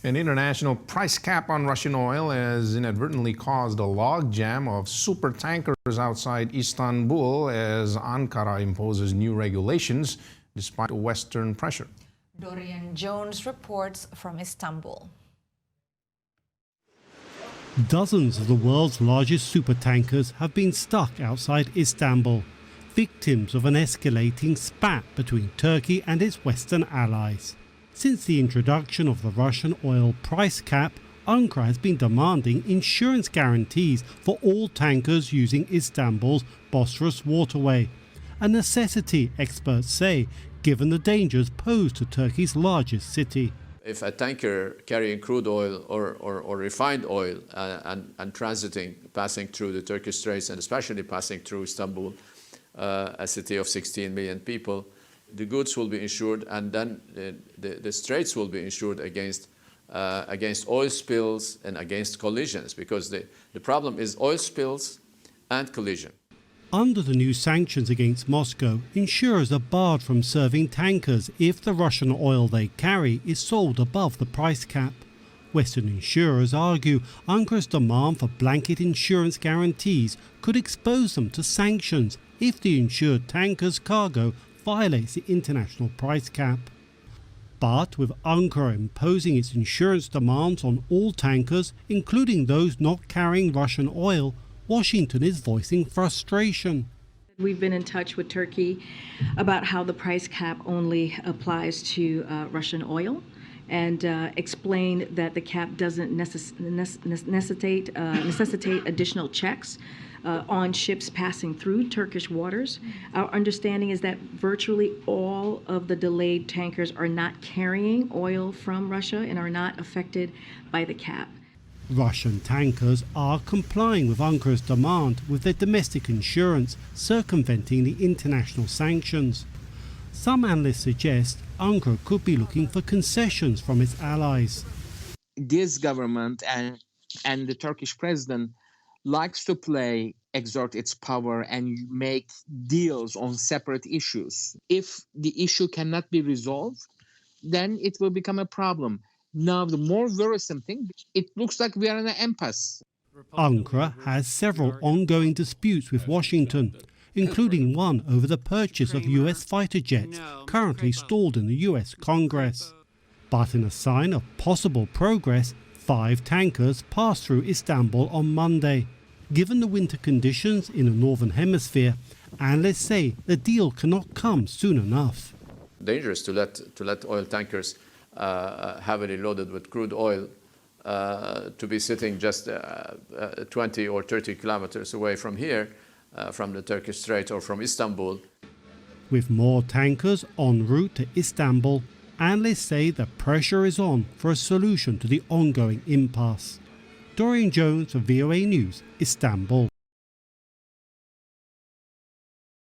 An international price cap on Russian oil has inadvertently caused a logjam of supertankers outside Istanbul as Ankara imposes new regulations despite Western pressure. Dorian Jones reports from Istanbul. Dozens of the world's largest supertankers have been stuck outside Istanbul, victims of an escalating spat between Turkey and its Western allies. Since the introduction of the Russian oil price cap, Ankara has been demanding insurance guarantees for all tankers using Istanbul's Bosphorus waterway, a necessity, experts say, given the dangers posed to Turkey's largest city. If a tanker carrying crude oil or refined oil and transiting, passing through the Turkish Straits and especially passing through Istanbul, a city of 16 million people, the goods will be insured, and then the straits will be insured against oil spills and against collisions, because the problem is oil spills and collision. Under the new sanctions against Moscow, insurers are barred from serving tankers if the Russian oil they carry is sold above the price cap. Western insurers argue Ankara's demand for blanket insurance guarantees could expose them to sanctions if the insured tanker's cargo violates the international price cap. But with Ankara imposing its insurance demands on all tankers, including those not carrying Russian oil, Washington is voicing frustration. We've been in touch with Turkey about how the price cap only applies to Russian oil, and explain that the cap doesn't necessitate additional checks on ships passing through Turkish waters. Our understanding is that virtually all of the delayed tankers are not carrying oil from Russia and are not affected by the cap. Russian tankers are complying with Ankara's demand with their domestic insurance, circumventing the international sanctions. Some analysts suggest Ankara could be looking for concessions from its allies. This government and the Turkish president likes to exert its power and make deals on separate issues. If the issue cannot be resolved, then it will become a problem. Now, the more worrisome thing, it looks like we are in an impasse. Ankara has several ongoing disputes with Washington, including one over the purchase of US fighter jets currently stalled in the US Congress. But in a sign of possible progress, 5 tankers passed through Istanbul on Monday. Given the winter conditions in the Northern Hemisphere, analysts say the deal cannot come soon enough. Dangerous to let oil tankers heavily loaded with crude oil to be sitting just 20 or 30 kilometers away from here, from the Turkish Strait or from Istanbul. With more tankers en route to Istanbul, analysts say the pressure is on for a solution to the ongoing impasse. Dorian Jones for VOA News, Istanbul.